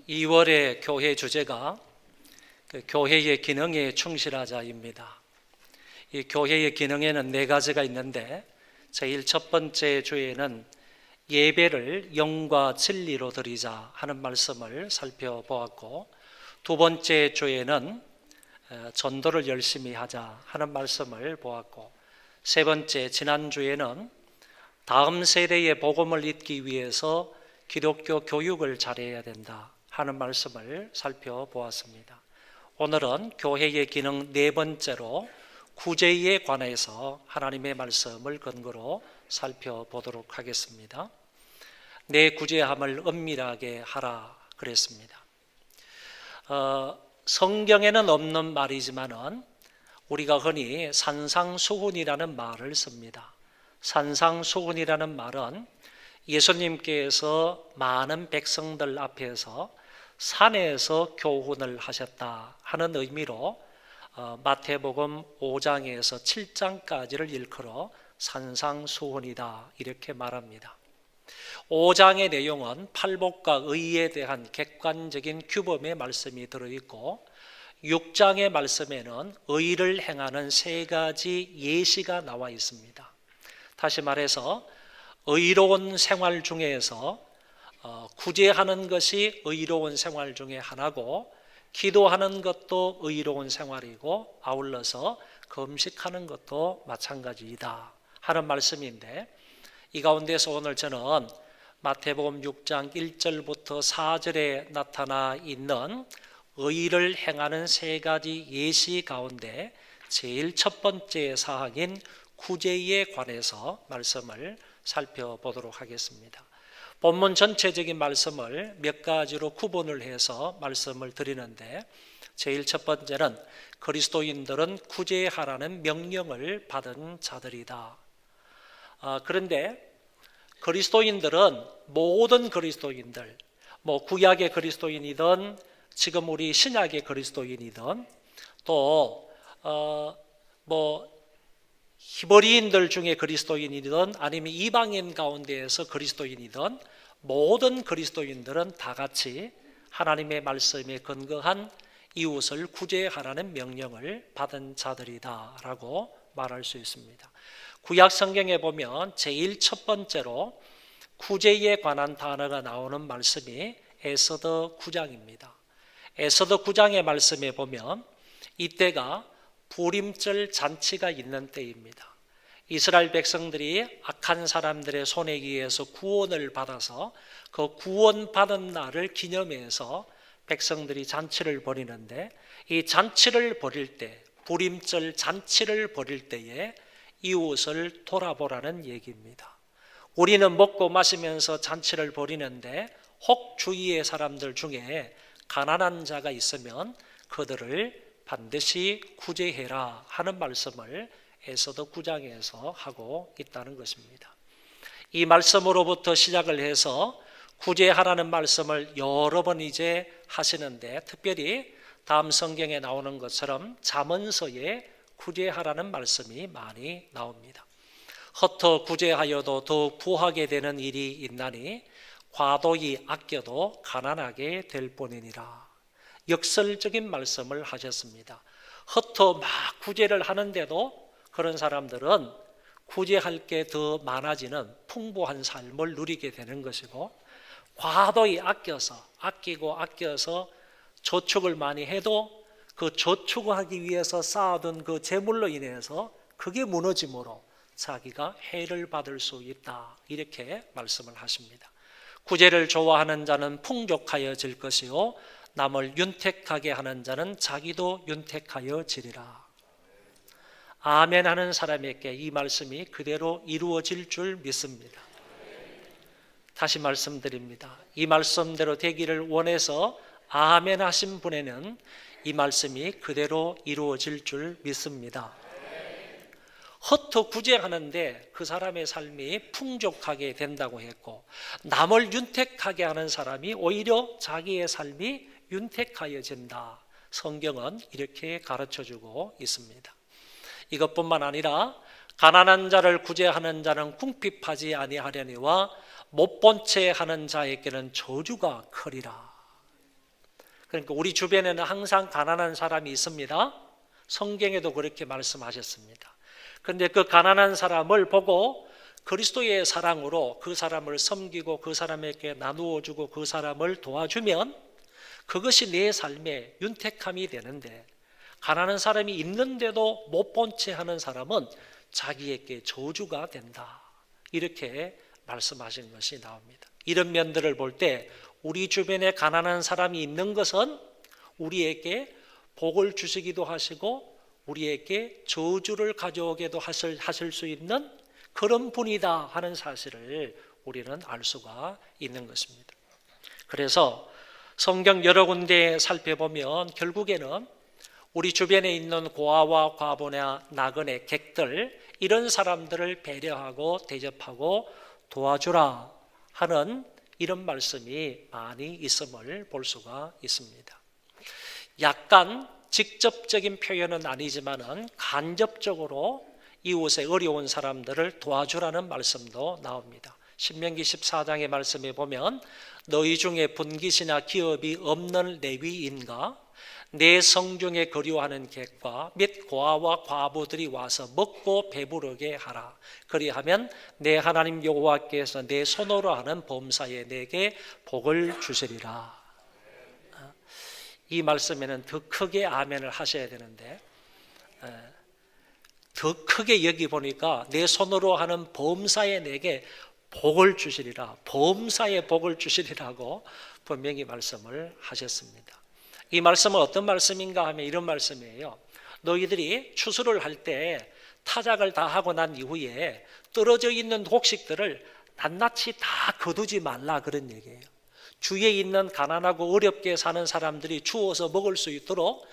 2월의 교회 주제가 교회의 기능에 충실하자입니다. 이 교회의 기능에는 네 가지가 있는데 제일 첫 번째 주에는 예배를 영과 진리로 드리자 하는 말씀을 살펴보았고, 두 번째 주에는 전도를 열심히 하자 하는 말씀을 보았고, 세 번째 지난주에는 다음 세대의 복음을 잇기 위해서 기독교 교육을 잘해야 된다 하는 말씀을 살펴보았습니다. 오늘은 교회의 기능 네 번째로 구제에 관해서 하나님의 말씀을 근거로 살펴보도록 하겠습니다. 내 구제함을 은밀하게 하라 그랬습니다. 성경에는 없는 말이지만은 우리가 흔히 산상수훈이라는 말을 씁니다. 산상수훈이라는 말은 예수님께서 많은 백성들 앞에서 산에서 교훈을 하셨다 하는 의미로 마태복음 5장에서 7장까지를 일컬어 산상수훈이다 이렇게 말합니다. 5장의 내용은 팔복과 의에 대한 객관적인 규범의 말씀이 들어있고, 6장의 말씀에는 의를 행하는 세 가지 예시가 나와 있습니다. 다시 말해서 의로운 생활 중에서 구제하는 것이 의로운 생활 중에 하나고, 기도하는 것도 의로운 생활이고, 아울러서 금식하는 것도 마찬가지이다 하는 말씀인데, 이 가운데서 오늘 저는 마태복음 6장 1절부터 4절에 나타나 있는 의를 행하는 세 가지 예시 가운데 제일 첫 번째 사항인 구제에 관해서 말씀을 살펴보도록 하겠습니다. 본문 전체적인 말씀을 몇 가지로 구분을 해서 말씀을 드리는데, 제일 첫 번째는 그리스도인들은 구제하라는 명령을 받은 자들이다. 그런데 그리스도인들은 모든 그리스도인들, 구약의 그리스도인이든 지금 우리 신약의 그리스도인이든 또 히브리인들 중에 그리스도인이든 아니면 이방인 가운데에서 그리스도인이든 모든 그리스도인들은 다 같이 하나님의 말씀에 근거한 이웃을 구제하라는 명령을 받은 자들이다라고 말할 수 있습니다. 구약 성경에 보면 제일 첫 번째로 구제에 관한 단어가 나오는 말씀이 에스더 9장입니다. 에스더 9장의 말씀에 보면 이때가 부림절 잔치가 있는 때입니다. 이스라엘 백성들이 악한 사람들의 손에 의해서 구원을 받아서 그 구원받은 날을 기념해서 백성들이 잔치를 벌이는데, 이 잔치를 벌일 때, 부림절 잔치를 벌일 때에 이웃을 돌아보라는 얘기입니다. 우리는 먹고 마시면서 잔치를 벌이는데 혹 주위의 사람들 중에 가난한 자가 있으면 그들을 반드시 구제해라 하는 말씀을 에스더 9장에서 하고 있다는 것입니다. 이 말씀으로부터 시작을 해서 구제하라는 말씀을 여러 번 이제 하시는데, 특별히 다음 성경에 나오는 것처럼 잠언서에 구제하라는 말씀이 많이 나옵니다. 헛터 구제하여도 더욱 부하게 되는 일이 있나니 과도히 아껴도 가난하게 될 뿐이니라. 역설적인 말씀을 하셨습니다. 헛터 막 구제를 하는데도 그런 사람들은 구제할 게 더 많아지는 풍부한 삶을 누리게 되는 것이고, 과도히 아껴서 저축을 많이 해도 그 저축하기 위해서 쌓아둔 그 재물로 인해서 그게 무너짐으로 자기가 해를 받을 수 있다 이렇게 말씀을 하십니다. 구제를 좋아하는 자는 풍족하여질 것이요 남을 윤택하게 하는 자는 자기도 윤택하여지리라. 아멘 하는 사람에게 이 말씀이 그대로 이루어질 줄 믿습니다. 다시 말씀드립니다. 이 말씀대로 되기를 원해서 아멘 하신 분에는 이 말씀이 그대로 이루어질 줄 믿습니다. 헛터 구제하는데 그 사람의 삶이 풍족하게 된다고 했고, 남을 윤택하게 하는 사람이 오히려 자기의 삶이 윤택하여진다. 성경은 이렇게 가르쳐주고 있습니다. 이것뿐만 아니라 가난한 자를 구제하는 자는 궁핍하지 아니하려니와 못 본 채 하는 자에게는 저주가 크리라. 그러니까 우리 주변에는 항상 가난한 사람이 있습니다. 성경에도 그렇게 말씀하셨습니다. 그런데 그 가난한 사람을 보고 그리스도의 사랑으로 그 사람을 섬기고 그 사람에게 나누어 주고 그 사람을 도와주면 그것이 내 삶의 윤택함이 되는데, 가난한 사람이 있는데도 못 본 채 하는 사람은 자기에게 저주가 된다, 이렇게 말씀하신 것이 나옵니다. 이런 면들을 볼 때 우리 주변에 가난한 사람이 있는 것은 우리에게 복을 주시기도 하시고 우리에게 저주를 가져오게도 하실 수 있는 그런 분이다 하는 사실을 우리는 알 수가 있는 것입니다. 그래서 성경 여러 군데 살펴보면 결국에는 우리 주변에 있는 고아와 과부나 나그네, 객들, 이런 사람들을 배려하고 대접하고 도와주라 하는 이런 말씀이 많이 있음을 볼 수가 있습니다. 약간 직접적인 표현은 아니지만은 간접적으로 이웃의 어려운 사람들을 도와주라는 말씀도 나옵니다. 신명기 14장의 말씀에 보면 너희 중에 분깃이나 기업이 없는 레위인과 내 성중에 거류하는 객과 및 고아와 과부들이 와서 먹고 배부르게 하라. 그리하면 내 하나님 여호와께서 내 손으로 하는 범사에 내게 복을 주시리라. 이 말씀에는 더 크게 아멘을 하셔야 되는데, 더 크게 여기 보니까 내 손으로 하는 범사에 내게 복을 주시리라, 범사에 복을 주시리라고 분명히 말씀을 하셨습니다. 이 말씀은 어떤 말씀인가 하면 이런 말씀이에요. 너희들이 추수를 할 때 타작을 다 하고 난 이후에 떨어져 있는 곡식들을 낱낱이 다 거두지 말라, 그런 얘기예요. 주위에 있는 가난하고 어렵게 사는 사람들이 주워서 먹을 수 있도록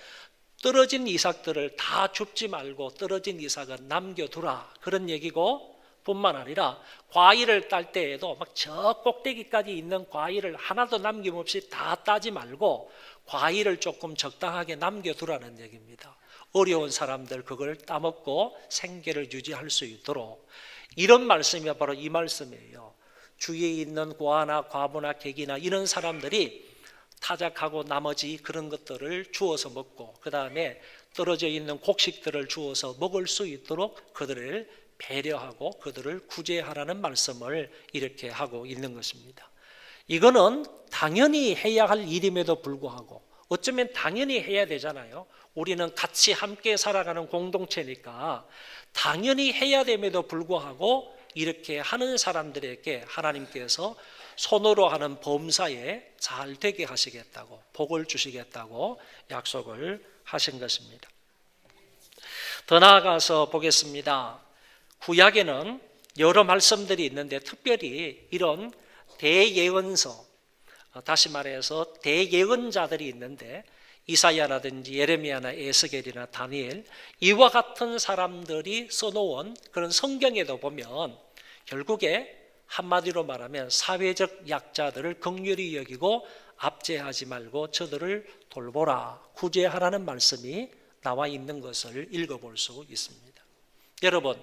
떨어진 이삭들을 다 줍지 말고 떨어진 이삭은 남겨두라, 그런 얘기고, 뿐만 아니라 과일을 딸 때에도 막 저 꼭대기까지 있는 과일을 하나도 남김없이 다 따지 말고 과일을 조금 적당하게 남겨두라는 얘기입니다. 어려운 사람들 그걸 따먹고 생계를 유지할 수 있도록. 이런 말씀이 바로 이 말씀이에요. 주위에 있는 고아나 과부나 객이나 이런 사람들이 타작하고 나머지 그런 것들을 주워서 먹고 그 다음에 떨어져 있는 곡식들을 주워서 먹을 수 있도록 그들을 배려하고 그들을 구제하라는 말씀을 이렇게 하고 있는 것입니다. 이거는 당연히 해야 할 일임에도 불구하고, 어쩌면 당연히 해야 되잖아요. 우리는 같이 함께 살아가는 공동체니까 당연히 해야 됨에도 불구하고 이렇게 하는 사람들에게 하나님께서 손으로 하는 범사에 잘 되게 하시겠다고, 복을 주시겠다고 약속을 하신 것입니다. 더 나아가서 보겠습니다. 구약에는 여러 말씀들이 있는데 특별히 이런 대예언서, 다시 말해서 대예언자들이 있는데 이사야라든지 예레미야나 에스겔이나 다니엘, 이와 같은 사람들이 써놓은 그런 성경에도 보면 결국에 한마디로 말하면 사회적 약자들을 긍휼히 여기고 압제하지 말고 저들을 돌보라, 구제하라는 말씀이 나와 있는 것을 읽어볼 수 있습니다. 여러분,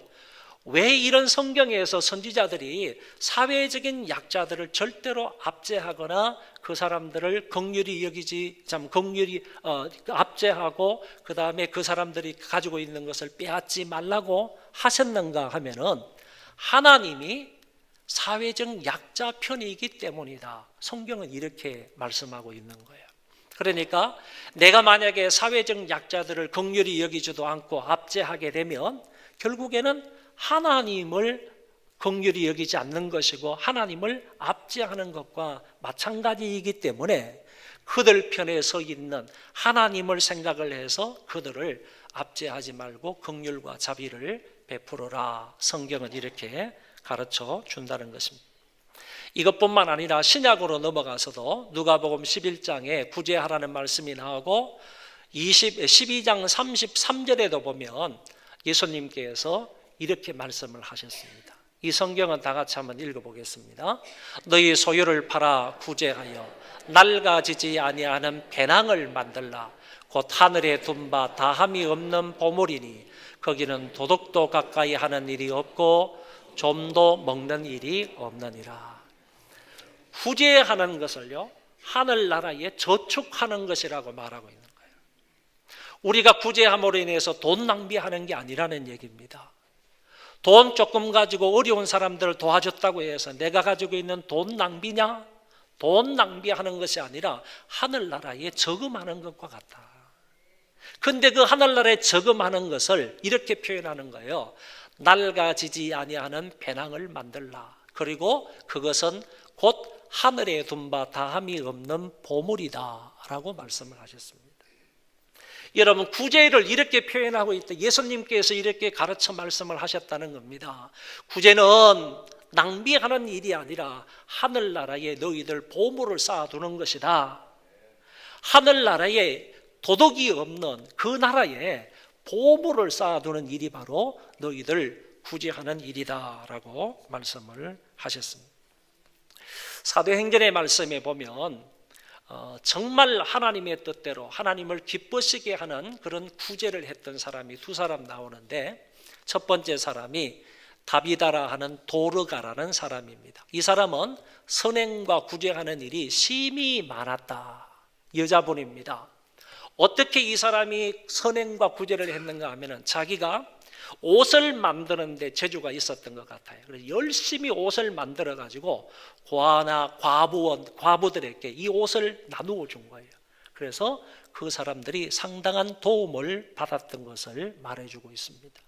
왜 이런 성경에서 선지자들이 사회적인 약자들을 절대로 압제하거나 그 사람들을 긍휼히 여기지, 압제하고 그 다음에 그 사람들이 가지고 있는 것을 빼앗지 말라고 하셨는가 하면은 하나님이 사회적 약자 편이기 때문이다. 성경은 이렇게 말씀하고 있는 거예요. 그러니까 내가 만약에 사회적 약자들을 긍휼히 여기지도 않고 압제하게 되면 결국에는 하나님을 긍휼히 여기지 않는 것이고 하나님을 압제하는 것과 마찬가지이기 때문에 그들 편에 서 있는 하나님을 생각을 해서 그들을 압제하지 말고 긍휼과 자비를 베풀어라. 성경은 이렇게 가르쳐 준다는 것입니다. 이것뿐만 아니라 신약으로 넘어가서도 누가복음 11장에 구제하라는 말씀이 나오고 12장 33절에도 보면 예수님께서 이렇게 말씀을 하셨습니다. 이 성경은 다 같이 한번 읽어보겠습니다. 너희 소유를 팔아 구제하여 낡아지지 아니하는 배낭을 만들라. 곧 하늘에 둔 바 다함이 없는 보물이니 거기는 도둑도 가까이 하는 일이 없고 좀도 먹는 일이 없느니라. 구제하는 것을요, 하늘나라에 저축하는 것이라고 말하고 있는 거예요. 우리가 구제함으로 인해서 돈 낭비하는 게 아니라는 얘기입니다. 돈 조금 가지고 어려운 사람들을 도와줬다고 해서 내가 가지고 있는 돈 낭비냐? 돈 낭비하는 것이 아니라 하늘나라에 저금하는 것과 같다. 근데 그 하늘나라에 저금하는 것을 이렇게 표현하는 거예요. 낡아지지 아니하는 배낭을 만들라. 그리고 그것은 곧 하늘에 둔 바 다함이 없는 보물이다 라고 말씀을 하셨습니다. 여러분, 구제를 이렇게 표현하고 있다. 예수님께서 이렇게 가르쳐 말씀을 하셨다는 겁니다. 구제는 낭비하는 일이 아니라 하늘나라에 너희들 보물을 쌓아두는 것이다. 하늘나라에 도덕이 없는 그 나라에 보물을 쌓아두는 일이 바로 너희들 구제하는 일이다 라고 말씀을 하셨습니다. 사도행전의 말씀에 보면 정말 하나님의 뜻대로 하나님을 기쁘시게 하는 그런 구제를 했던 사람이 두 사람 나오는데, 첫 번째 사람이 다비다라 하는 도르가라는 사람입니다. 이 사람은 선행과 구제하는 일이 심히 많았다. 여자분입니다. 어떻게 이 사람이 선행과 구제를 했는가 하면 자기가 옷을 만드는데 재주가 있었던 것 같아요. 그래서 열심히 옷을 만들어 가지고 고아나 과부들에게 이 옷을 나누어 준 거예요. 그래서 그 사람들이 상당한 도움을 받았던 것을 말해주고 있습니다.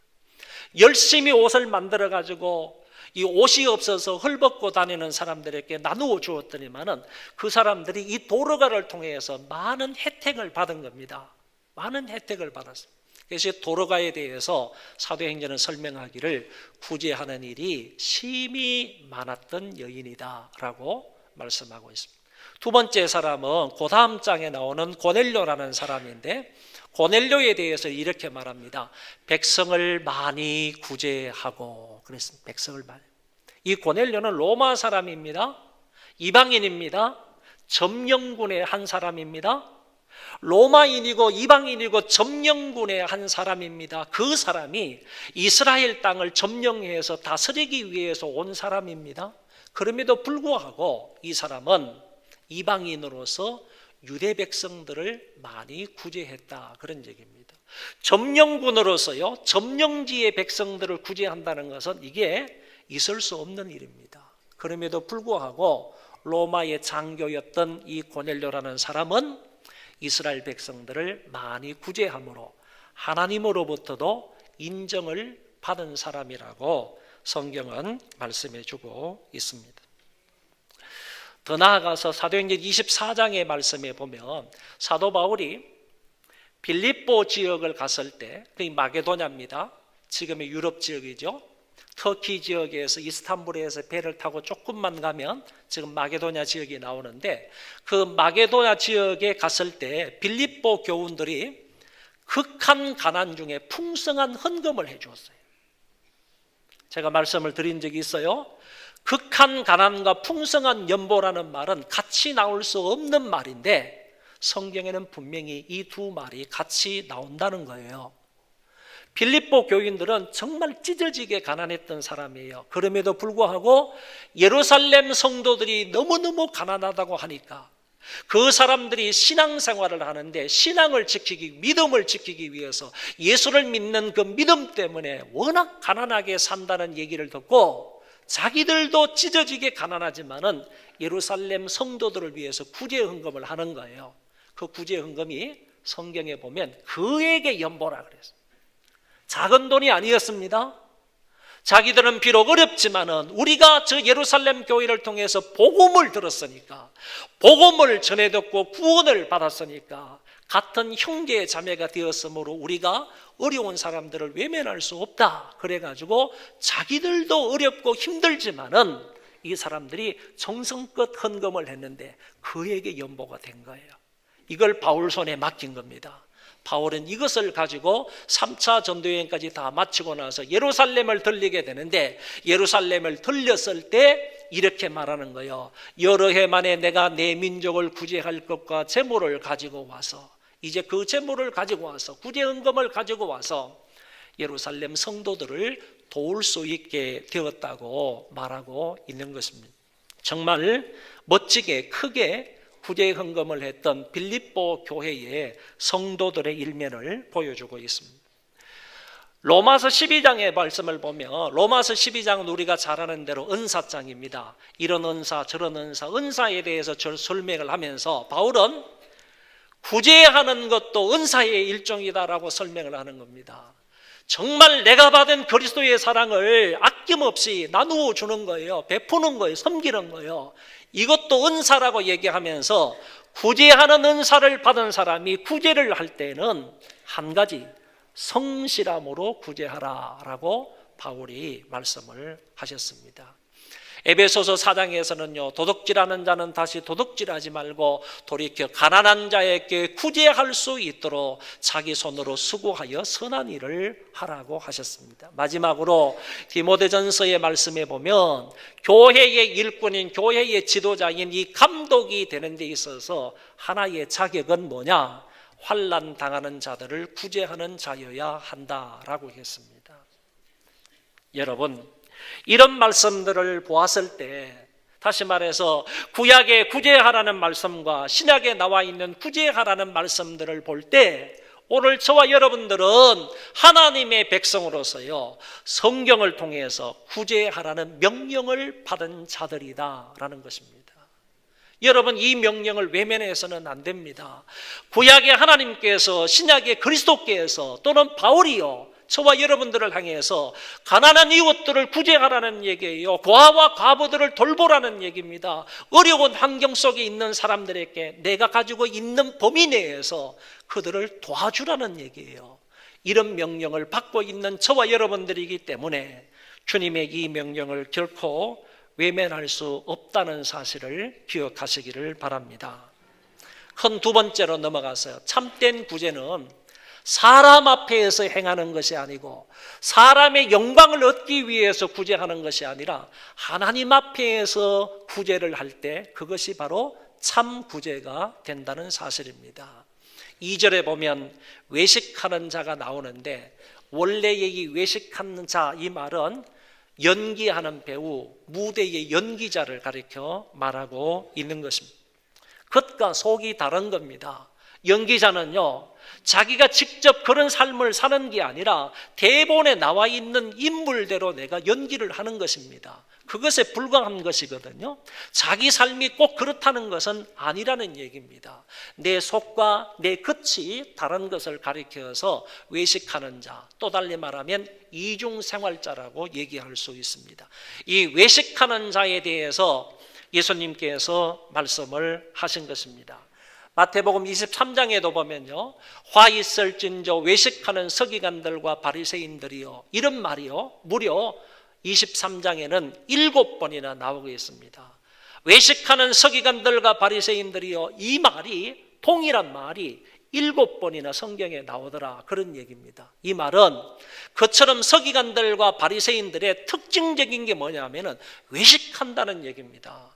열심히 옷을 만들어 가지고 이 옷이 없어서 헐벗고 다니는 사람들에게 나누어 주었더니만은 그 사람들이 이 도르가를 통해서 많은 혜택을 받은 겁니다. 많은 혜택을 받았습니다. 그래서 도르가에 대해서 사도행전은 설명하기를 구제하는 일이 심히 많았던 여인이다라고 말씀하고 있습니다. 두 번째 사람은 그 다음 장에 나오는 고넬료라는 사람인데, 고넬료에 대해서 이렇게 말합니다. 백성을 많이 구제하고 그랬습니다. 백성을 많이. 이 고넬료는 로마 사람입니다. 이방인입니다. 점령군의 한 사람입니다. 로마인이고 이방인이고 점령군의 한 사람입니다. 그 사람이 이스라엘 땅을 점령해서 다스리기 위해서 온 사람입니다. 그럼에도 불구하고 이 사람은 이방인으로서 유대 백성들을 많이 구제했다, 그런 얘기입니다. 점령군으로서요, 점령지의 백성들을 구제한다는 것은 이게 있을 수 없는 일입니다. 그럼에도 불구하고 로마의 장교였던 이 고넬료라는 사람은 이스라엘 백성들을 많이 구제함으로 하나님으로부터도 인정을 받은 사람이라고 성경은 말씀해 주고 있습니다. 더 나아가서 사도행전 24장의 말씀에 보면 사도 바울이 빌립보 지역을 갔을 때, 그 마게도냐입니다. 지금의 유럽 지역이죠. 터키 지역에서 이스탄불에서 배를 타고 조금만 가면 지금 마게도냐 지역이 나오는데, 그 마게도냐 지역에 갔을 때 빌립보 교훈들이 극한 가난 중에 풍성한 헌금을 해 주었어요. 제가 말씀을 드린 적이 있어요. 극한 가난과 풍성한 연보라는 말은 같이 나올 수 없는 말인데 성경에는 분명히 이 두 말이 같이 나온다는 거예요. 빌립보 교인들은 정말 찢어지게 가난했던 사람이에요. 그럼에도 불구하고 예루살렘 성도들이 너무너무 가난하다고 하니까 그 사람들이 신앙생활을 하는데 신앙을 지키기, 믿음을 지키기 위해서 예수를 믿는 그 믿음 때문에 워낙 가난하게 산다는 얘기를 듣고 자기들도 찢어지게 가난하지만은 예루살렘 성도들을 위해서 구제 헌금을 하는 거예요. 그 구제 헌금이 성경에 보면 그에게 연보라 그랬어요. 작은 돈이 아니었습니다. 자기들은 비록 어렵지만은 우리가 저 예루살렘 교회를 통해서 복음을 들었으니까, 복음을 전해 듣고 구원을 받았으니까 같은 형제 자매가 되었으므로 우리가 어려운 사람들을 외면할 수 없다. 그래가지고 자기들도 어렵고 힘들지만은 이 사람들이 정성껏 헌금을 했는데 그에게 연보가 된 거예요. 이걸 바울 손에 맡긴 겁니다. 바울은 이것을 가지고 3차 전도여행까지 다 마치고 나서 예루살렘을 들리게 되는데, 예루살렘을 들렸을 때 이렇게 말하는 거예요. 여러 해 만에 내가 내 민족을 구제할 것과 재물을 가지고 와서, 이제 그 재물을 가지고 와서, 구제 헌금을 가지고 와서 예루살렘 성도들을 도울 수 있게 되었다고 말하고 있는 것입니다. 정말 멋지게 크게 구제 헌금을 했던 빌립보 교회의 성도들의 일면을 보여주고 있습니다. 로마서 12장의 말씀을 보면 로마서 12장은 우리가 잘 아는 대로 은사장입니다. 이런 은사 저런 은사에 대해서 설명을 하면서 바울은 구제하는 것도 은사의 일종이다라고 설명을 하는 겁니다. 정말 내가 받은 그리스도의 사랑을 아낌없이 나누어 주는 거예요. 베푸는 거예요. 섬기는 거예요. 이것도 은사라고 얘기하면서 구제하는 은사를 받은 사람이 구제를 할 때는 한 가지 성실함으로 구제하라라고 바울이 말씀을 하셨습니다. 에베소서 4장에서는요, 도둑질하는 자는 다시 도둑질하지 말고 돌이켜 가난한 자에게 구제할 수 있도록 자기 손으로 수고하여 선한 일을 하라고 하셨습니다. 마지막으로 디모데전서의 말씀에 보면 교회의 일꾼인 교회의 지도자인 이 감독이 되는 데 있어서 하나의 자격은 뭐냐? 환난 당하는 자들을 구제하는 자여야 한다라고 했습니다. 여러분, 이런 말씀들을 보았을 때 다시 말해서 구약에 구제하라는 말씀과 신약에 나와 있는 구제하라는 말씀들을 볼 때 오늘 저와 여러분들은 하나님의 백성으로서요 성경을 통해서 구제하라는 명령을 받은 자들이다라는 것입니다. 여러분, 이 명령을 외면해서는 안 됩니다. 구약의 하나님께서 신약의 그리스도께서 또는 바울이요 저와 여러분들을 향해서 가난한 이웃들을 구제하라는 얘기예요. 고아와 과부들을 돌보라는 얘기입니다. 어려운 환경 속에 있는 사람들에게 내가 가지고 있는 범위 내에서 그들을 도와주라는 얘기예요. 이런 명령을 받고 있는 저와 여러분들이기 때문에 주님의 이 명령을 결코 외면할 수 없다는 사실을 기억하시기를 바랍니다. 큰 두 번째로 넘어가서요, 참된 구제는 사람 앞에서 행하는 것이 아니고 사람의 영광을 얻기 위해서 구제하는 것이 아니라 하나님 앞에서 구제를 할 때 그것이 바로 참 구제가 된다는 사실입니다. 2절에 보면 외식하는 자가 나오는데 원래의 이 외식하는 자, 이 말은 연기하는 배우, 무대의 연기자를 가리켜 말하고 있는 것입니다. 겉과 속이 다른 겁니다. 연기자는요, 자기가 직접 그런 삶을 사는 게 아니라 대본에 나와 있는 인물대로 내가 연기를 하는 것입니다. 그것에 불과한 것이거든요. 자기 삶이 꼭 그렇다는 것은 아니라는 얘기입니다. 내 속과 내 겉이 다른 것을 가리켜서 외식하는 자, 또 달리 말하면 이중생활자라고 얘기할 수 있습니다. 이 외식하는 자에 대해서 예수님께서 말씀을 하신 것입니다. 마태복음 23장에도 보면요, 화 있을진저 외식하는 서기관들과 바리새인들이요, 이런 말이요 무려 23장에는 7번이나 나오고 있습니다. 외식하는 서기관들과 바리새인들이요, 이 말이 동일한 말이 7번이나 성경에 나오더라, 그런 얘기입니다. 이 말은 그처럼 서기관들과 바리새인들의 특징적인 게 뭐냐면은 외식한다는 얘기입니다.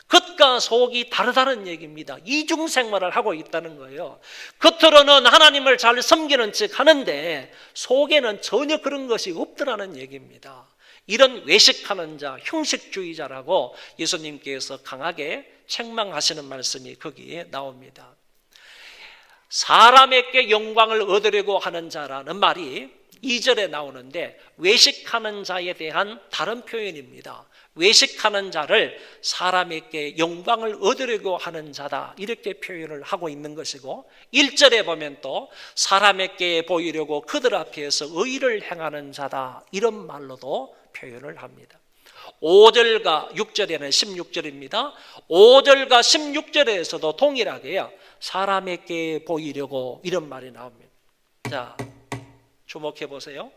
겉과 속이 다르다는 얘기입니다. 이중생활을 하고 있다는 거예요. 겉으로는 하나님을 잘 섬기는 척 하는데 속에는 전혀 그런 것이 없더라는 얘기입니다. 이런 외식하는 자, 형식주의자라고 예수님께서 강하게 책망하시는 말씀이 거기에 나옵니다. 사람에게 영광을 얻으려고 하는 자라는 말이 2절에 나오는데 외식하는 자에 대한 다른 표현입니다. 외식하는 자를 사람에게 영광을 얻으려고 하는 자다, 이렇게 표현을 하고 있는 것이고, 1절에 보면 또 사람에게 보이려고 그들 앞에서 의를 행하는 자다, 이런 말로도 표현을 합니다. 5절과 6절에는 16절입니다. 5절과 16절에서도 동일하게요, 사람에게 보이려고 이런 말이 나옵니다. 자, 주목해 보세요.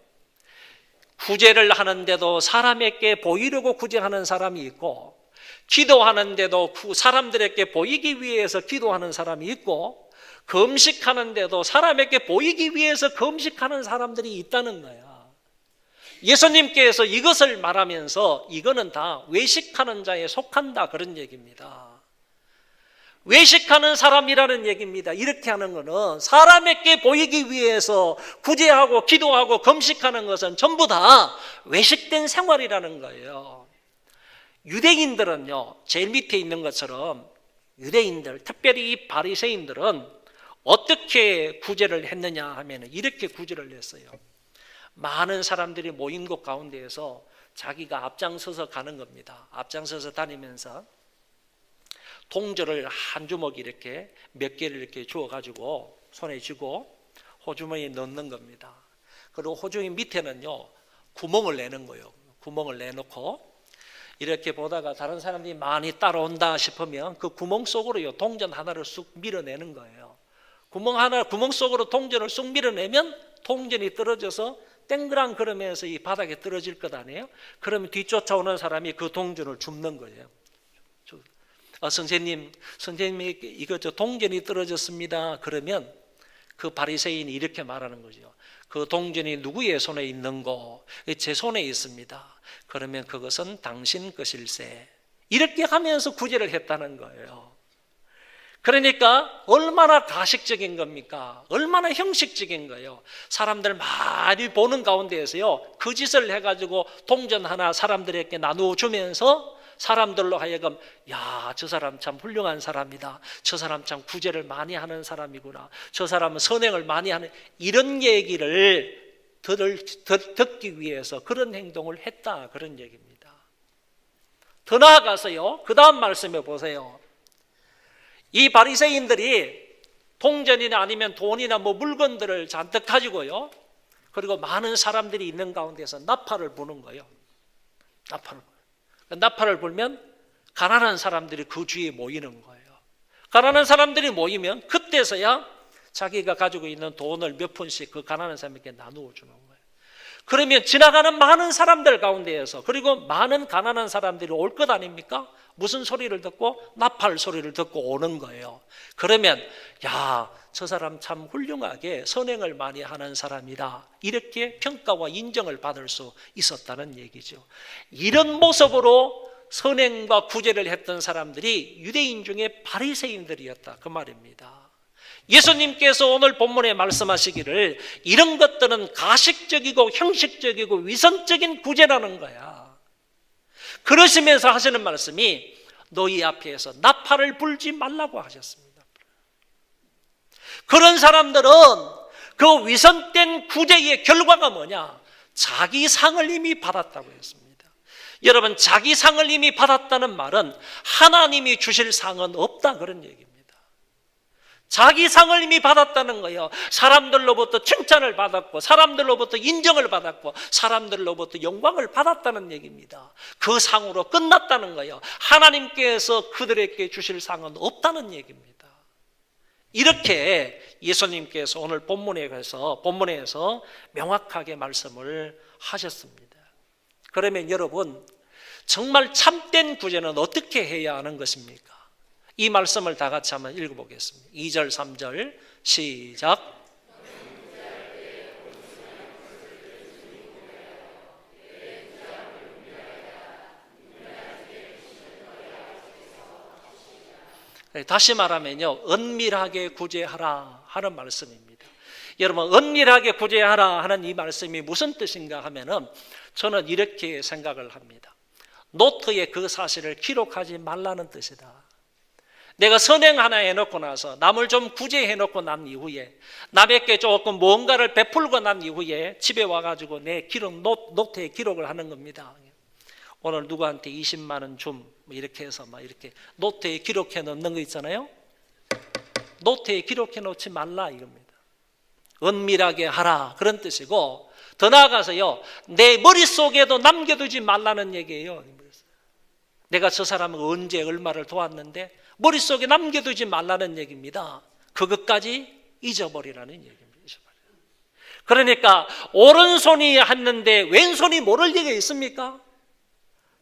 구제를 하는데도 사람에게 보이려고 구제하는 사람이 있고, 기도하는데도 사람들에게 보이기 위해서 기도하는 사람이 있고, 금식하는데도 사람에게 보이기 위해서 금식하는 사람들이 있다는 거야. 예수님께서 이것을 말하면서 이거는 다 외식하는 자에 속한다, 그런 얘기입니다. 외식하는 사람이라는 얘기입니다. 이렇게 하는 것은 사람에게 보이기 위해서 구제하고 기도하고 금식하는 것은 전부 다 외식된 생활이라는 거예요. 유대인들은요, 제일 밑에 있는 것처럼 유대인들, 특별히 이 바리새인들은 어떻게 구제를 했느냐 하면 이렇게 구제를 했어요. 많은 사람들이 모인 곳 가운데에서 자기가 앞장서서 가는 겁니다. 앞장서서 다니면서 동전을 한 주먹 이렇게 몇 개를 이렇게 주어가지고 손에 쥐고 호주머니에 넣는 겁니다. 그리고 호주머니 밑에는요 구멍을 내는 거예요. 구멍을 내놓고 이렇게 보다가 다른 사람들이 많이 따라온다 싶으면 그 구멍 속으로요 동전 하나를 쑥 밀어내는 거예요. 구멍 속으로 동전을 쑥 밀어내면 동전이 떨어져서 땡그랑 그러면서 이 바닥에 떨어질 것 아니에요? 그러면 뒤쫓아오는 사람이 그 동전을 줍는 거예요. 선생님 이거 저 동전이 떨어졌습니다. 그러면 그 바리새인이 이렇게 말하는 거죠. 그 동전이 누구의 손에 있는고? 제 손에 있습니다. 그러면 그것은 당신 것일세. 이렇게 하면서 구제를 했다는 거예요. 그러니까 얼마나 가식적인 겁니까? 얼마나 형식적인 거예요. 사람들 많이 보는 가운데에서요 그 짓을 해가지고 동전 하나 사람들에게 나누어 주면서 사람들로 하여금 야, 저 사람 참 훌륭한 사람이다. 저 사람 참 구제를 많이 하는 사람이구나. 저 사람은 선행을 많이 하는, 이런 얘기를 듣기 위해서 그런 행동을 했다, 그런 얘기입니다. 더 나아가서요 그 다음 말씀에 보세요. 이 바리새인들이 동전이나 아니면 돈이나 뭐 물건들을 잔뜩 가지고요 그리고 많은 사람들이 있는 가운데서 나팔을 부는 거예요. 나팔을 불면 가난한 사람들이 그 주위에 모이는 거예요. 가난한 사람들이 모이면 그때서야 자기가 가지고 있는 돈을 몇 푼씩 그 가난한 사람에게 나누어 주는 거예요. 그러면 지나가는 많은 사람들 가운데에서, 그리고 많은 가난한 사람들이 올 것 아닙니까? 무슨 소리를 듣고? 나팔 소리를 듣고 오는 거예요. 그러면 야, 저 사람 참 훌륭하게 선행을 많이 하는 사람이다, 이렇게 평가와 인정을 받을 수 있었다는 얘기죠. 이런 모습으로 선행과 구제를 했던 사람들이 유대인 중에 바리새인들이었다, 그 말입니다. 예수님께서 오늘 본문에 말씀하시기를 이런 것들은 가식적이고 형식적이고 위선적인 구제라는 거야. 그러시면서 하시는 말씀이 너희 앞에서 나팔을 불지 말라고 하셨습니다. 그런 사람들은 그 위선된 구제의 결과가 뭐냐? 자기 상을 이미 받았다고 했습니다. 여러분, 자기 상을 이미 받았다는 말은 하나님이 주실 상은 없다, 그런 얘기입니다. 자기 상을 이미 받았다는 거예요. 사람들로부터 칭찬을 받았고, 사람들로부터 인정을 받았고, 사람들로부터 영광을 받았다는 얘기입니다. 그 상으로 끝났다는 거예요. 하나님께서 그들에게 주실 상은 없다는 얘기입니다. 이렇게 예수님께서 오늘 본문에서 명확하게 말씀을 하셨습니다. 그러면 여러분, 정말 참된 구제는 어떻게 해야 하는 것입니까? 이 말씀을 다 같이 한번 읽어보겠습니다. 2절, 3절 시작. 다시 말하면요, 은밀하게 구제하라 하는 말씀입니다. 여러분, 은밀하게 구제하라 하는 이 말씀이 무슨 뜻인가 하면은 저는 이렇게 생각을 합니다. 노트에 그 사실을 기록하지 말라는 뜻이다. 내가 선행 하나 해놓고 나서 남을 좀 구제해놓고 난 이후에, 남에게 조금 뭔가를 베풀고 난 이후에 집에 와가지고 내 노트에 기록을 하는 겁니다. 오늘 누구한테 20만 원 좀 이렇게 해서 막 이렇게 노트에 기록해 놓는 거 있잖아요. 노트에 기록해 놓지 말라 이겁니다. 은밀하게 하라, 그런 뜻이고, 더 나아가서요, 내 머릿속에도 남겨두지 말라는 얘기예요. 내가 저 사람을 언제 얼마를 도왔는데 머릿속에 남겨두지 말라는 얘기입니다. 그것까지 잊어버리라는 얘기입니다. 그러니까 오른손이 했는데 왼손이 모를 리가 있습니까?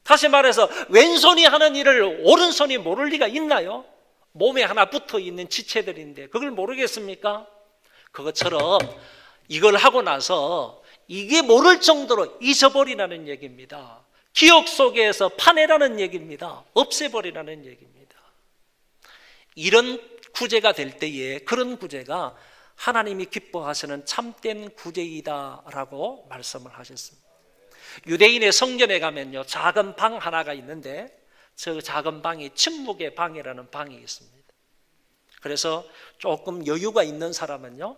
다시 말해서 왼손이 하는 일을 오른손이 모를 리가 있나요? 몸에 하나 붙어 있는 지체들인데 그걸 모르겠습니까? 그것처럼 이걸 하고 나서 이게 모를 정도로 잊어버리라는 얘기입니다. 기억 속에서 파내라는 얘기입니다. 없애버리라는 얘기입니다. 이런 구제가 될 때에, 그런 구제가 하나님이 기뻐하시는 참된 구제이다라고 말씀을 하셨습니다. 유대인의 성전에 가면요, 작은 방 하나가 있는데 저 작은 방이 침묵의 방이라는 방이 있습니다. 그래서 조금 여유가 있는 사람은요,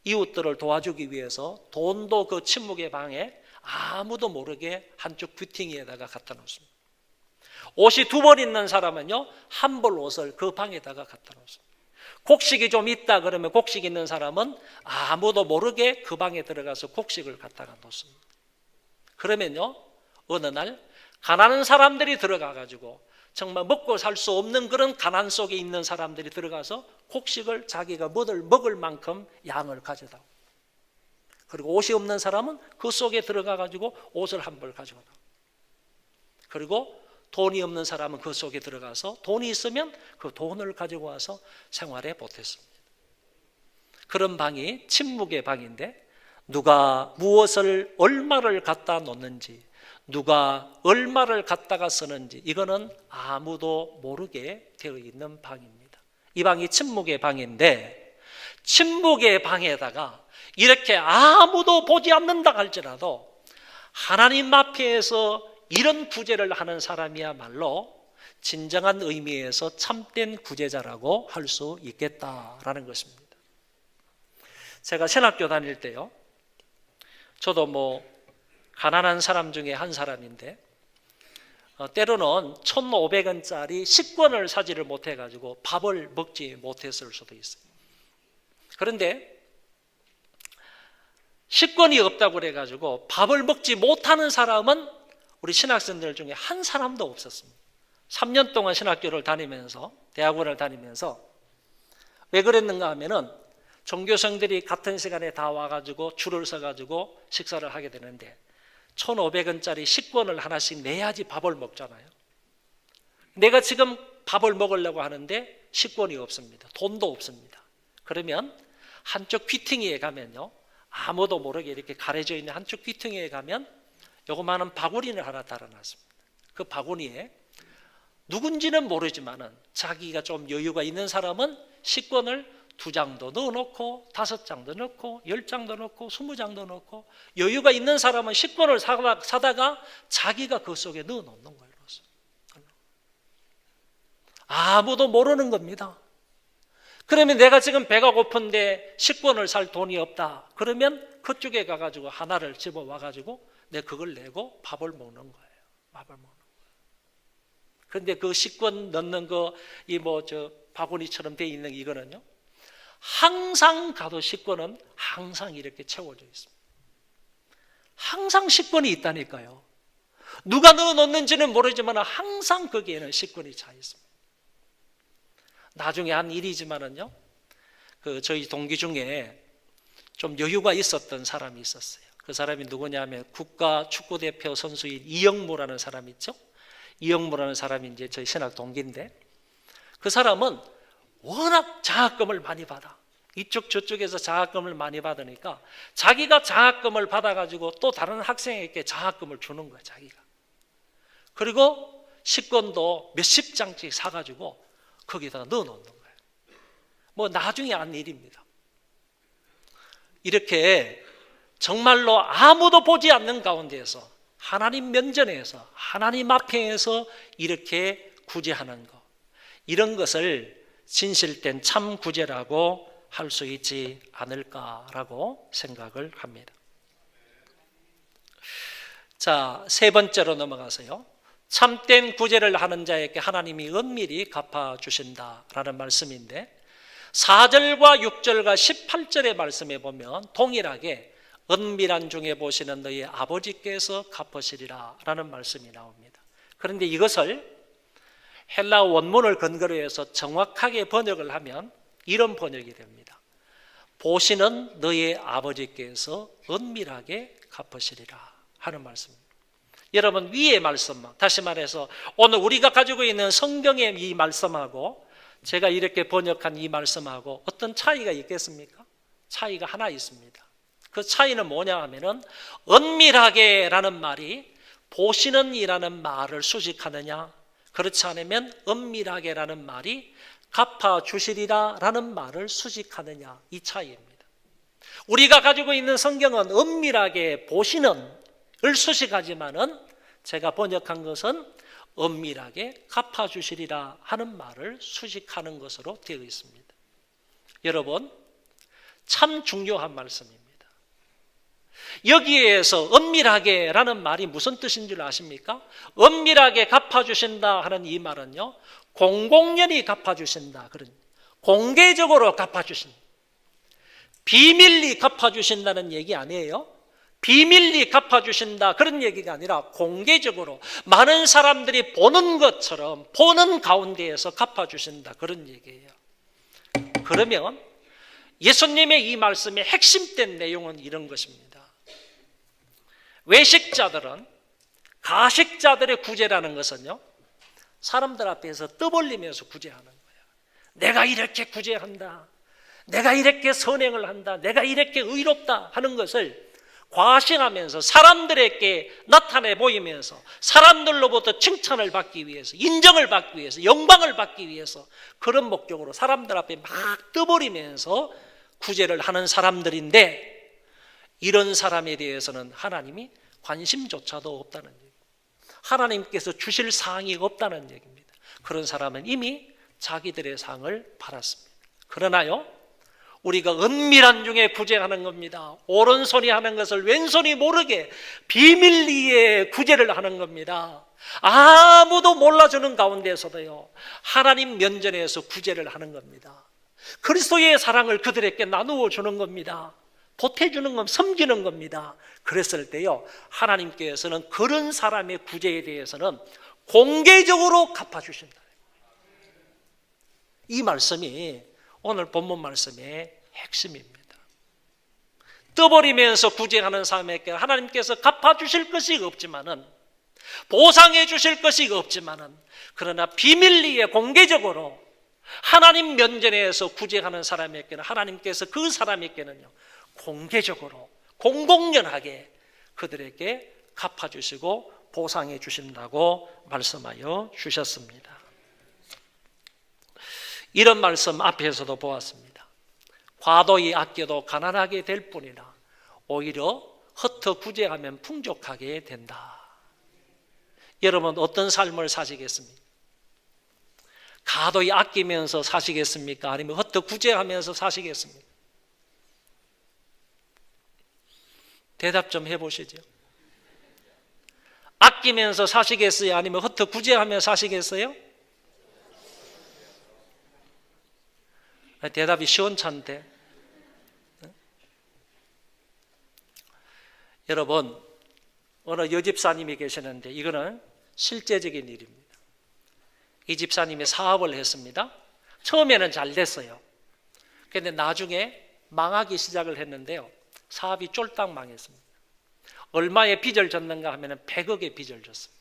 이웃들을 도와주기 위해서 돈도 그 침묵의 방에 아무도 모르게 한쪽 귀퉁이에다가 갖다 놓습니다. 옷이 2벌 있는 사람은요, 1벌 옷을 그 방에다가 갖다 놓습니다. 곡식이 좀 있다 그러면 곡식 있는 사람은 아무도 모르게 그 방에 들어가서 곡식을 갖다가 놓습니다. 그러면요, 어느 날 가난한 사람들이 들어가 가지고 정말 먹고 살 수 없는 그런 가난 속에 있는 사람들이 들어가서 곡식을 자기가 먹을 만큼 양을 가져다 옵니다. 그리고 옷이 없는 사람은 그 속에 들어가 가지고 옷을 1벌 가져다 옵니다. 그리고 돈이 없는 사람은 그 속에 들어가서 돈이 있으면 그 돈을 가지고 와서 생활에 보탰습니다. 그런 방이 침묵의 방인데, 누가 무엇을 얼마를 갖다 놓는지, 누가 얼마를 갖다가 쓰는지 이거는 아무도 모르게 되어 있는 방입니다. 이 방이 침묵의 방인데, 침묵의 방에다가 이렇게 아무도 보지 않는다 할지라도 하나님 앞에서 이런 구제를 하는 사람이야말로 진정한 의미에서 참된 구제자라고 할 수 있겠다라는 것입니다. 제가 신학교 다닐 때요, 저도 가난한 사람 중에 한 사람인데, 때로는 1,500원짜리 식권을 사지를 못해가지고 밥을 먹지 못했을 수도 있어요. 그런데 식권이 없다고 그래가지고 밥을 먹지 못하는 사람은 우리 신학생들 중에 한 사람도 없었습니다. 3년 동안 신학교를 다니면서, 대학원을 다니면서 왜 그랬는가 하면은 종교생들이 같은 시간에 다 와가지고 줄을 서가지고 식사를 하게 되는데 1,500원짜리 식권을 하나씩 내야지 밥을 먹잖아요. 내가 지금 밥을 먹으려고 하는데 식권이 없습니다. 돈도 없습니다. 그러면 한쪽 귀퉁이에 가면요, 아무도 모르게 이렇게 가려져 있는 한쪽 귀퉁이에 가면 요거만한 바구니를 하나 달아놨습니다. 그 바구니에 누군지는 모르지만은 자기가 좀 여유가 있는 사람은 식권을 2장도 넣어놓고 5장도 넣고 10장도 넣고 20장도 넣고, 여유가 있는 사람은 식권을 사다가 자기가 그 속에 넣어놓는 거예요. 아무도 모르는 겁니다. 그러면 내가 지금 배가 고픈데 식권을 살 돈이 없다 그러면 그쪽에 가가지고 하나를 집어와가지고 내가 그걸 내고 밥을 먹는 거예요. 밥을 먹는 거예요. 그런데 그 식권 넣는 바구니처럼 돼 있는 이거는요, 항상 가도 식권은 항상 이렇게 채워져 있습니다. 항상 식권이 있다니까요. 누가 넣어놓는지는 모르지만 항상 거기에는 식권이 차 있습니다. 나중에 한 일이지만은요, 저희 동기 중에 좀 여유가 있었던 사람이 있었어요. 그 사람이 누구냐면 국가 축구대표 선수인 이영무라는 사람이 있죠. 이영무라는 사람이 이제 저희 신학 동기인데, 그 사람은 워낙 장학금을 많이 받아. 이쪽 저쪽에서 장학금을 많이 받으니까 자기가 장학금을 받아가지고 또 다른 학생에게 장학금을 주는 거야, 자기가. 그리고 식권도 몇십 장씩 사가지고 거기다가 넣어놓는 거예요. 나중에 한 일입니다. 이렇게 정말로 아무도 보지 않는 가운데에서 하나님 면전에서 하나님 앞에서 이렇게 구제하는 것, 이런 것을 진실된 참 구제라고 할 수 있지 않을까라고 생각을 합니다. 자, 3번째로 넘어가서요, 참된 구제를 하는 자에게 하나님이 은밀히 갚아주신다라는 말씀인데, 4절과 6절과 18절의 말씀에 보면 동일하게 은밀한 중에 보시는 너희 아버지께서 갚으시리라 라는 말씀이 나옵니다. 그런데 이것을 헬라 원문을 근거로 해서 정확하게 번역을 하면 이런 번역이 됩니다. 보시는 너희 아버지께서 은밀하게 갚으시리라 하는 말씀입니다. 여러분, 위의 말씀만, 다시 말해서 오늘 우리가 가지고 있는 성경의 이 말씀하고 제가 이렇게 번역한 이 말씀하고 어떤 차이가 있겠습니까? 차이가 하나 있습니다. 그 차이는 뭐냐 하면은, 은밀하게 라는 말이 보시는 이라는 말을 수식하느냐, 그렇지 않으면 은밀하게 라는 말이 갚아주시리라 라는 말을 수식하느냐, 이 차이입니다. 우리가 가지고 있는 성경은 은밀하게 보시는 을 수식하지만은 제가 번역한 것은 엄밀하게 갚아주시리라 하는 말을 수식하는 것으로 되어 있습니다. 여러분, 참 중요한 말씀입니다. 여기에서 엄밀하게라는 말이 무슨 뜻인 줄 아십니까? 엄밀하게 갚아주신다 하는 이 말은요, 공공연히 갚아주신다, 그런 공개적으로 갚아주신다, 비밀리 갚아주신다는 얘기 아니에요. 비밀리 갚아주신다 그런 얘기가 아니라 공개적으로 많은 사람들이 보는 것처럼 보는 가운데에서 갚아주신다 그런 얘기예요. 그러면 예수님의 이 말씀의 핵심된 내용은 이런 것입니다. 외식자들은, 가식자들의 구제라는 것은요, 사람들 앞에서 떠벌리면서 구제하는 거예요. 내가 이렇게 구제한다, 내가 이렇게 선행을 한다, 내가 이렇게 의롭다 하는 것을 과시하면서 사람들에게 나타내 보이면서 사람들로부터 칭찬을 받기 위해서, 인정을 받기 위해서, 영광을 받기 위해서 그런 목적으로 사람들 앞에 막 떠버리면서 구제를 하는 사람들인데, 이런 사람에 대해서는 하나님이 관심조차도 없다는 얘기입니다. 하나님께서 주실 상이 없다는 얘기입니다. 그런 사람은 이미 자기들의 상을 받았습니다. 그러나요, 우리가 은밀한 중에 구제하는 겁니다. 오른손이 하는 것을 왼손이 모르게 비밀리에 구제를 하는 겁니다. 아무도 몰라주는 가운데서도요, 하나님 면전에서 구제를 하는 겁니다. 그리스도의 사랑을 그들에게 나누어 주는 겁니다. 보태주는 것, 섬기는 겁니다. 그랬을 때요, 하나님께서는 그런 사람의 구제에 대해서는 공개적으로 갚아주신다. 이 말씀이 오늘 본문 말씀의 핵심입니다. 떠버리면서 구제하는 사람에게 하나님께서 갚아주실 것이 없지만은, 보상해 주실 것이 없지만은, 그러나 비밀리에 공개적으로 하나님 면전에서 구제하는 사람에게는 하나님께서 그 사람에게는요, 공개적으로 공공연하게 그들에게 갚아주시고 보상해 주신다고 말씀하여 주셨습니다. 이런 말씀 앞에서도 보았습니다. 과도히 아껴도 가난하게 될 뿐이라 오히려 흩어 구제하면 풍족하게 된다. 여러분, 어떤 삶을 사시겠습니까? 과도히 아끼면서 사시겠습니까? 아니면 흩어 구제하면서 사시겠습니까? 대답 좀 해보시죠. 아끼면서 사시겠어요? 아니면 흩어 구제하며 사시겠어요? 대답이 시원찮대. 여러분, 어느 여집사님이 계시는데 이거는 실제적인 일입니다. 이 집사님이 사업을 했습니다. 처음에는 잘 됐어요. 그런데 나중에 망하기 시작을 했는데요, 사업이 쫄딱 망했습니다. 얼마의 빚을 졌는가 하면 100억의 빚을 졌습니다.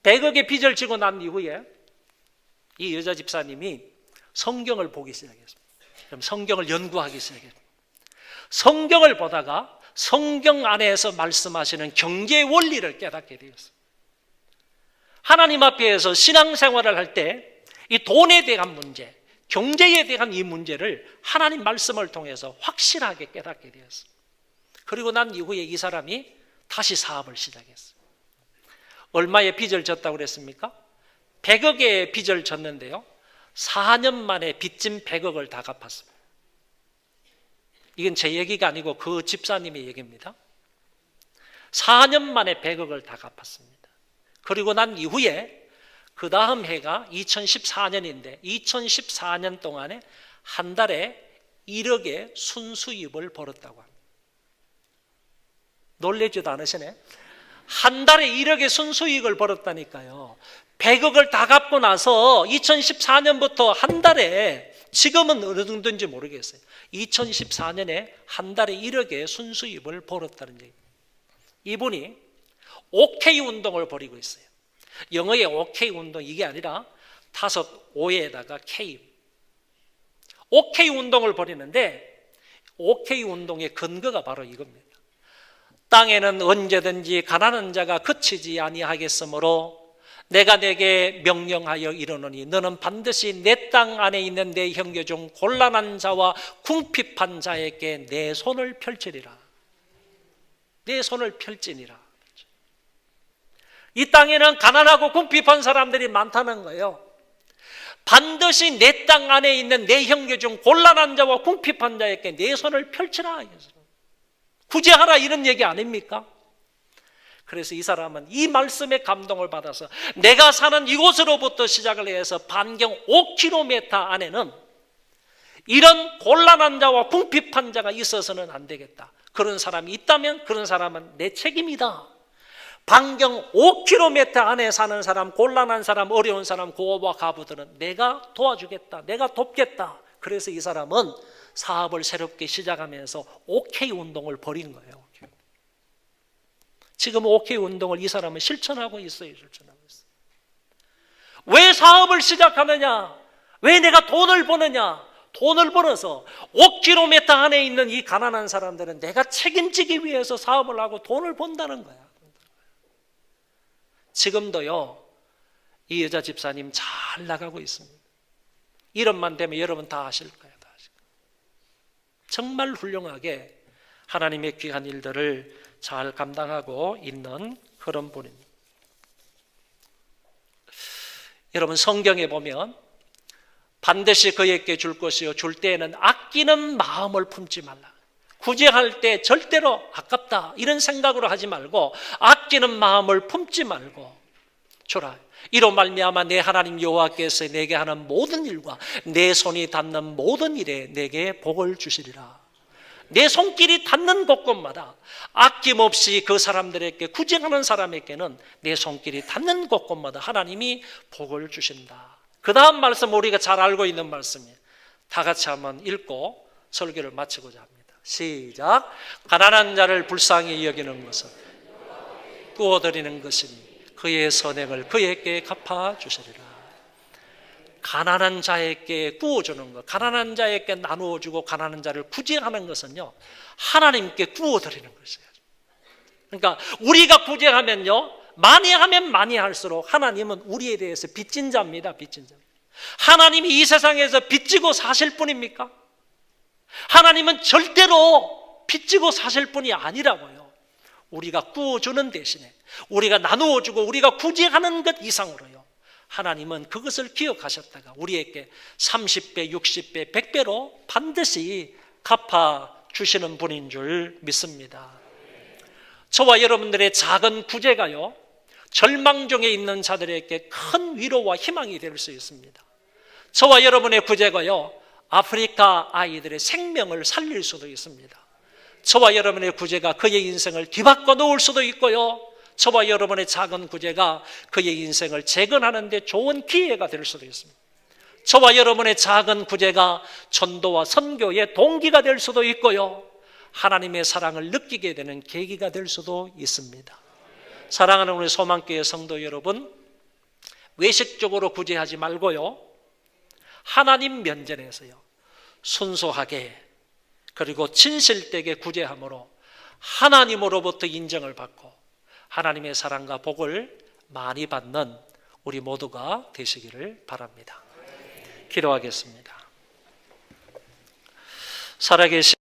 100억의 빚을 지고 난 이후에 이 여자 집사님이 성경을 보기 시작했습니다. 그럼 성경을 연구하기 시작했습니다. 성경을 보다가 성경 안에서 말씀하시는 경제 원리를 깨닫게 되었습니다. 하나님 앞에서 신앙생활을 할 때 이 돈에 대한 문제, 경제에 대한 이 문제를 하나님 말씀을 통해서 확실하게 깨닫게 되었습니다. 그리고 난 이후에 이 사람이 다시 사업을 시작했어요. 얼마의 빚을 졌다고 그랬습니까? 100억의 빚을 졌는데요, 4년 만에 빚진 100억을 다 갚았습니다. 이건 제 얘기가 아니고 그 집사님의 얘기입니다. 4년 만에 100억을 다 갚았습니다. 그리고 난 이후에 그 다음 해가 2014년인데 2014년 동안에 한 달에 1억의 순수입을 벌었다고 합니다. 놀라지도 않으시네. 한 달에 1억의 순수익을 벌었다니까요. 100억을 다 갚고 나서 2014년부터 한 달에, 지금은 어느 정도인지 모르겠어요, 2014년에 한 달에 1억의 순수입을 벌었다는 얘기입니다. 이분이 OK 운동을 벌이고 있어요. 영어의 OK 운동, 이게 아니라 5에다가 K. OK 운동을 벌이는데 OK 운동의 근거가 바로 이겁니다. 땅에는 언제든지 가난한 자가 그치지 아니하겠으므로 내가 내게 명령하여 이르노니 너는 반드시 내 땅 안에 있는 내 형제 중 곤란한 자와 궁핍한 자에게 내 손을 펼치리라. 내 손을 펼지니라. 이 땅에는 가난하고 궁핍한 사람들이 많다는 거예요. 반드시 내 땅 안에 있는 내 형제 중 곤란한 자와 궁핍한 자에게 내 손을 펼치라. 구제하라, 이런 얘기 아닙니까? 그래서 이 사람은 이 말씀에 감동을 받아서 내가 사는 이곳으로부터 시작을 해서 반경 5km 안에는 이런 곤란한 자와 궁핍한 자가 있어서는 안 되겠다. 그런 사람이 있다면 그런 사람은 내 책임이다. 반경 5km 안에 사는 사람, 곤란한 사람, 어려운 사람, 고아와 가부들은 내가 도와주겠다, 내가 돕겠다. 그래서 이 사람은 사업을 새롭게 시작하면서 OK 운동을 벌인 거예요. 지금 OK 운동을 이 사람은 실천하고 있어요. 왜 사업을 시작하느냐? 왜 내가 돈을 버느냐? 돈을 벌어서 5km 안에 있는 이 가난한 사람들은 내가 책임지기 위해서 사업을 하고 돈을 번다는 거야. 지금도요, 이 여자 집사님 잘 나가고 있습니다. 이름만 되면 여러분 다 아실 거예요. 정말 훌륭하게 하나님의 귀한 일들을 잘 감당하고 있는 그런 분입니다. 여러분, 성경에 보면 반드시 그에게 줄 것이요 줄 때에는 아끼는 마음을 품지 말라. 구제할 때 절대로 아깝다 이런 생각으로 하지 말고 아끼는 마음을 품지 말고 주라. 이로 말미암아 내 하나님 여호와께서 내게 하는 모든 일과 내 손이 닿는 모든 일에 내게 복을 주시리라. 내 손길이 닿는 곳곳마다 아낌없이 그 사람들에게 구제하는 사람에게는 내 손길이 닿는 곳곳마다 하나님이 복을 주신다. 그 다음 말씀 우리가 잘 알고 있는 말씀이에요. 다 같이 한번 읽고 설교를 마치고자 합니다. 시작. 가난한 자를 불쌍히 여기는 것은 구워드리는 것이니 그의 선행을 그에게 갚아주시리라. 가난한 자에게 구워주는 것, 가난한 자에게 나누어주고 가난한 자를 구제하는 것은요, 하나님께 구워드리는 것이에요. 그러니까 우리가 구제하면요, 많이 하면 많이 할수록 하나님은 우리에 대해서 빚진 자입니다. 빚진 자. 하나님이 이 세상에서 빚지고 사실 뿐입니까? 하나님은 절대로 빚지고 사실 뿐이 아니라고요. 우리가 구워주는 대신에 우리가 나누어주고 우리가 구제하는 것 이상으로요, 하나님은 그것을 기억하셨다가 우리에게 30배, 60배, 100배로 반드시 갚아주시는 분인 줄 믿습니다. 저와 여러분들의 작은 구제가요, 절망 중에 있는 자들에게 큰 위로와 희망이 될 수 있습니다. 저와 여러분의 구제가요, 아프리카 아이들의 생명을 살릴 수도 있습니다. 저와 여러분의 구제가 그의 인생을 뒤바꿔 놓을 수도 있고요, 저와 여러분의 작은 구제가 그의 인생을 재건하는 데 좋은 기회가 될 수도 있습니다. 저와 여러분의 작은 구제가 전도와 선교의 동기가 될 수도 있고요, 하나님의 사랑을 느끼게 되는 계기가 될 수도 있습니다. 사랑하는 우리 소망교회 성도 여러분, 외식적으로 구제하지 말고요, 하나님 면전에서요, 순수하게 그리고 진실되게 구제함으로 하나님으로부터 인정을 받고 하나님의 사랑과 복을 많이 받는 우리 모두가 되시기를 바랍니다. 기도하겠습니다. 살아계신